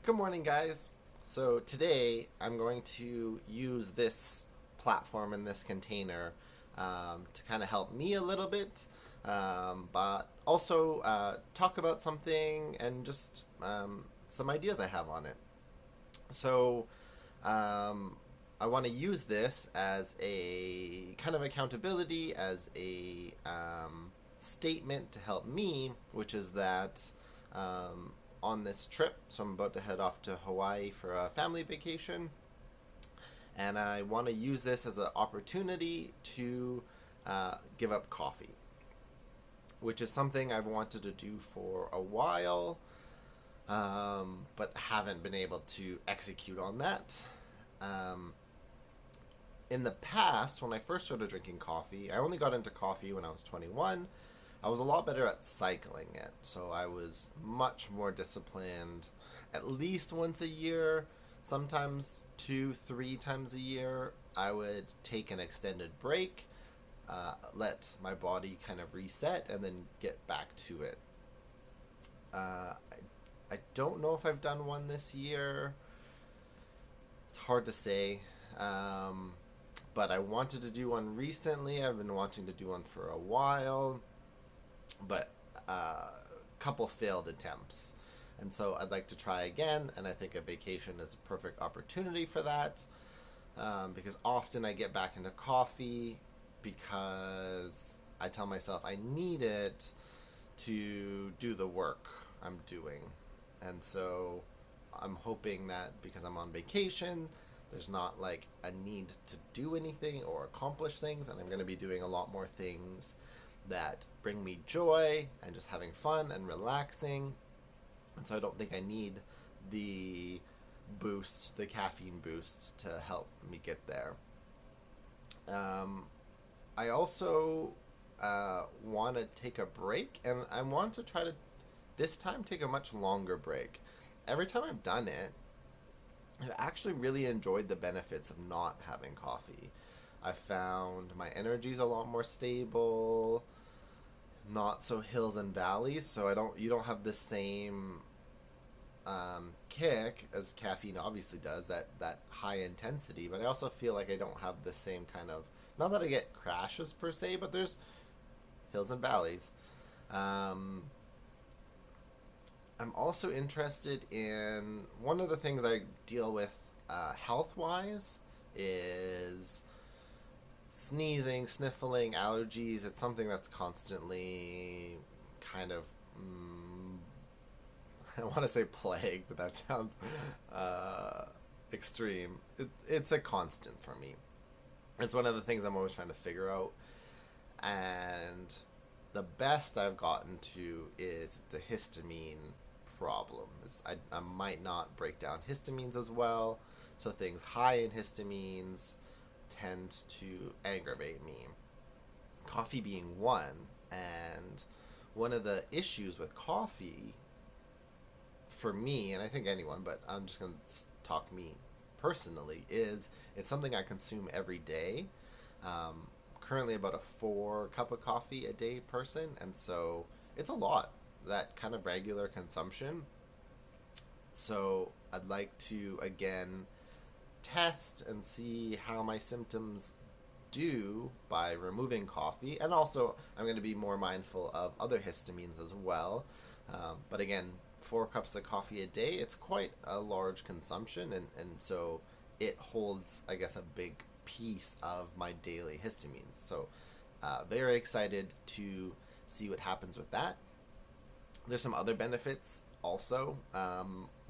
Good morning, guys. So today I'm going to use this platform and this container to kind of help me a little bit, but also talk about something and just some ideas I have on it. So I want to use this as a kind of accountability, as a statement to help me, which is that on this trip, so I'm about to head off to Hawaii for a family vacation, and I want to use this as an opportunity to give up coffee, which is something I've wanted to do for a while, but haven't been able to execute on that. Um, in the past, when I first started drinking coffee, I only got into coffee when I was 21. I was a lot better at cycling it, so I was much more disciplined at least once a year, sometimes two, three times a year. I would take an extended break, let my body kind of reset, and then get back to it. I don't know if I've done one this year. It's hard to say. But I wanted to do one recently. I've been wanting to do one for a while, but a couple failed attempts. And so I'd like to try again, and I think a vacation is a perfect opportunity for that, because often I get back into coffee because I tell myself I need it to do the work I'm doing. And so I'm hoping that because I'm on vacation, there's not like a need to do anything or accomplish things, and I'm going to be doing a lot more things that bring me joy and just having fun and relaxing. And so I don't think I need the boost, the caffeine boost, to help me get there. I also want to take a break, and I want to try to this time take a much longer break. Every time I've done it, I've actually really enjoyed the benefits of not having coffee. I found my energy's a lot more stable, not so hills and valleys, so you don't have the same kick as caffeine obviously does, that high intensity, but I also feel like I don't have the same kind of, not that I get crashes per se, but there's hills and valleys. Um, I'm also interested in one of the things I deal with health wise is sneezing, sniffling, allergies. It's something that's constantly kind of, I want to say plague, but that sounds extreme. It's a constant for me. It's one of the things I'm always trying to figure out. And the best I've gotten to is it's a histamine problem. I might not break down histamines as well, so things high in histamines tend to aggravate me. Coffee being one, and one of the issues with coffee for me, and I think anyone, but I'm just going to talk me personally, is it's something I consume every day. Currently about a 4 cup of coffee a day person, and so it's a lot, that kind of regular consumption. So I'd like to again test and see how my symptoms do by removing coffee, and also I'm going to be more mindful of other histamines as well. But again, 4 cups of coffee a day, it's quite a large consumption, and so it holds, I guess, a big piece of my daily histamines. So very excited to see what happens with that. There's some other benefits also.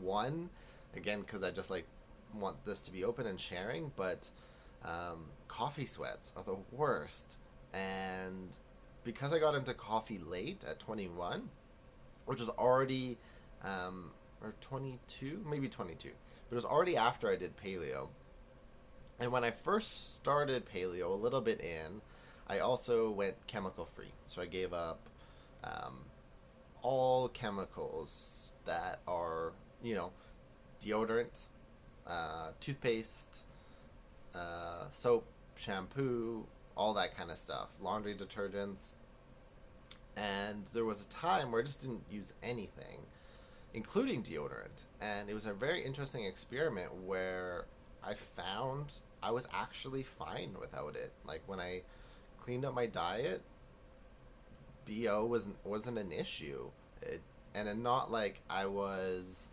One, again, because I just like want this to be open and sharing, but coffee sweats are the worst. And because I got into coffee late at 21, which was already, or 22, maybe 22, but it was already after I did paleo. And when I first started paleo, a little bit in, I also went chemical free. So I gave up all chemicals that are, deodorant, toothpaste, soap, shampoo, all that kind of stuff, laundry detergents. And there was a time where I just didn't use anything. including deodorant. And it was a very interesting experiment where I found I was actually fine without it. Like when I cleaned up my diet, BO wasn't an issue. And not like I was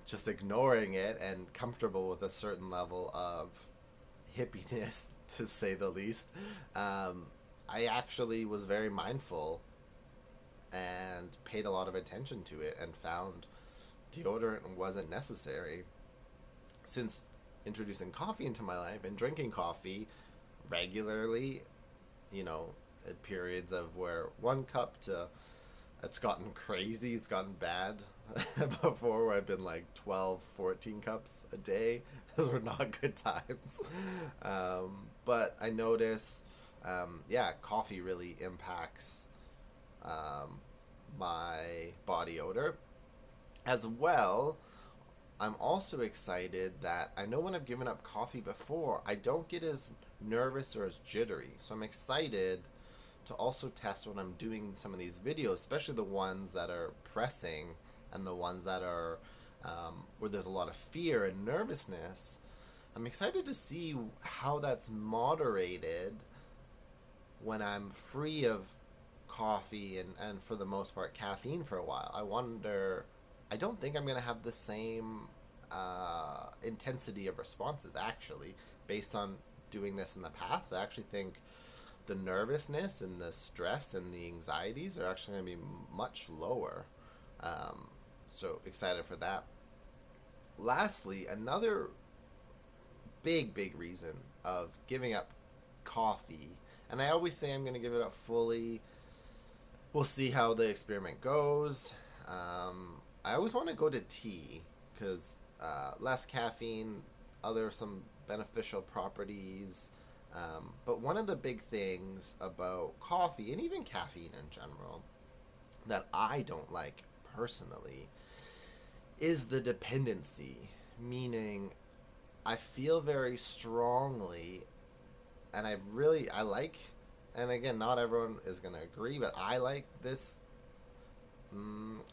just ignoring it and comfortable with a certain level of hippiness, to say the least. I actually was very mindful and paid a lot of attention to it and found deodorant wasn't necessary. Since introducing coffee into my life and drinking coffee regularly, you know, at periods of where 1 cup to it's gotten crazy, it's gotten bad before where I've been like 12, 14 cups a day. Those were not good times. But I notice, yeah, coffee really impacts my body odor. As well, I'm also excited that I know when I've given up coffee before, I don't get as nervous or as jittery. So I'm excited to also test when I'm doing some of these videos, especially the ones that are pressing and the ones that are where there's a lot of fear and nervousness. I'm excited to see how that's moderated when I'm free of coffee and for the most part caffeine for a while. I don't think I'm going to have the same intensity of responses actually based on doing this in the past. I actually think the nervousness and the stress and the anxieties are actually going to be much lower. So excited for that. Lastly, another big reason of giving up coffee, and I always say I'm going to give it up fully. We'll see how the experiment goes. I always want to go to tea because less caffeine, other some beneficial properties. But one of the big things about coffee and even caffeine in general that I don't like personally is the dependency, meaning I feel very strongly and I like, and again, not everyone is going to agree, but I like this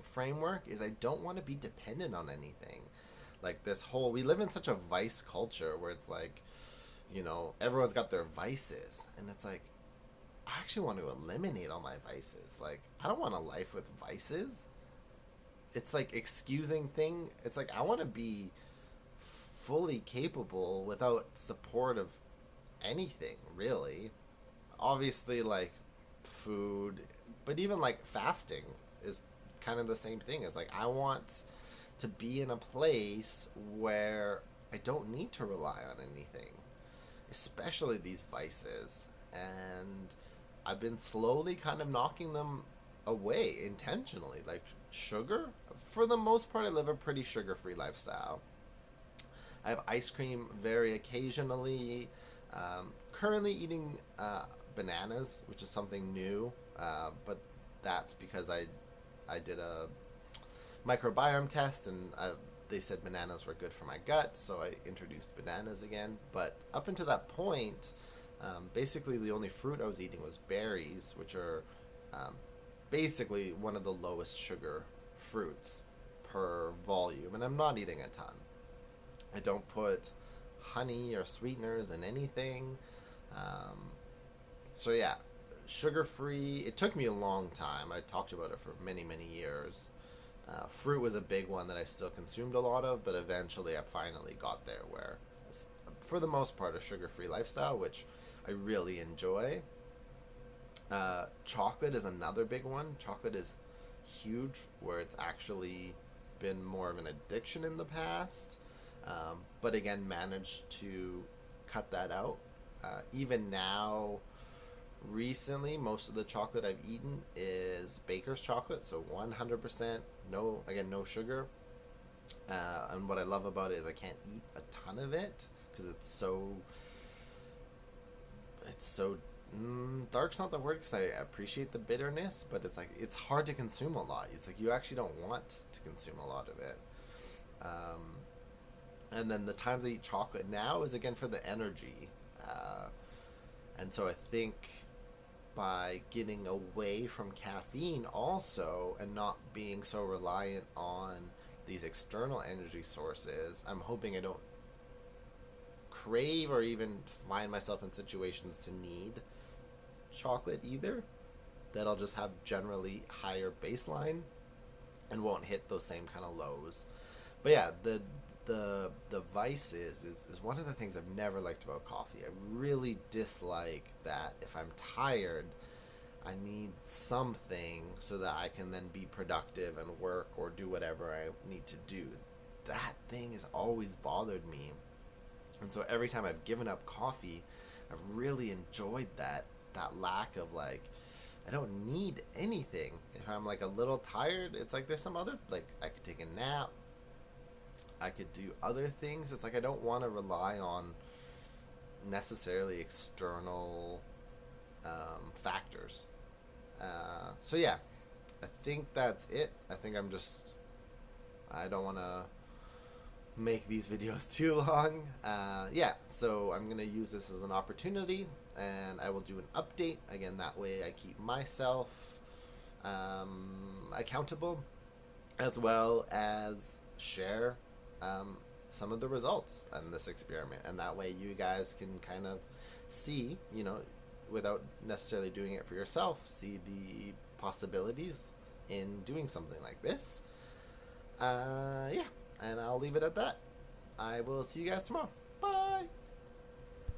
framework is I don't want to be dependent on anything. Like this whole, we live in such a vice culture where it's like, you know, everyone's got their vices. And it's like, I actually want to eliminate all my vices. Like, I don't want a life with vices. It's like excusing thing. It's like, I want to be fully capable without support of anything, really. Obviously, like, food, but even like fasting is kind of the same thing. It's like, I want to be in a place where I don't need to rely on anything, especially these vices. And I've been slowly kind of knocking them away intentionally. Like sugar, for the most part, I live a pretty sugar-free lifestyle. I have ice cream very occasionally. Currently eating bananas, which is something new, but that's because I did a microbiome test and they said bananas were good for my gut, so I introduced bananas again. But up until that point, basically the only fruit I was eating was berries, which are basically one of the lowest sugar fruits per volume, and I'm not eating a ton. I don't put honey or sweeteners in anything. So yeah, sugar free. It took me a long time. I talked about it for many years. Fruit was a big one that I still consumed a lot of, but eventually I finally got there where, for the most part, a sugar-free lifestyle, which I really enjoy. Chocolate is another big one. Chocolate is huge, where it's actually been more of an addiction in the past, but again, managed to cut that out. Even now, recently, most of the chocolate I've eaten is baker's chocolate, so 100% no sugar. And what I love about it is I can't eat a ton of it because it's so dark's not the word because I appreciate the bitterness, but it's like it's hard to consume a lot. It's like you actually don't want to consume a lot of it. And then the times I eat chocolate now is again for the energy. And so I think by getting away from caffeine also and not being so reliant on these external energy sources, I'm hoping I don't crave or even find myself in situations to need chocolate either. That I'll just have generally higher baseline and won't hit those same kind of lows. But yeah, the vices is one of the things I've never liked about coffee. I really dislike that if I'm tired, I need something so that I can then be productive and work or do whatever I need to do. That thing has always bothered me. And so every time I've given up coffee, I've really enjoyed that lack of like, I don't need anything. If I'm like a little tired, it's like there's some other, like I could take a nap, I could do other things. It's like I don't want to rely on necessarily external factors. So yeah, I think that's it. I don't want to make these videos too long. Yeah, so I'm going to use this as an opportunity, and I will do an update. Again, that way I keep myself accountable, as well as share some of the results in this experiment. And that way you guys can kind of see, without necessarily doing it for yourself, see the possibilities in doing something like this. Yeah, and I'll leave it at that. I will see you guys tomorrow.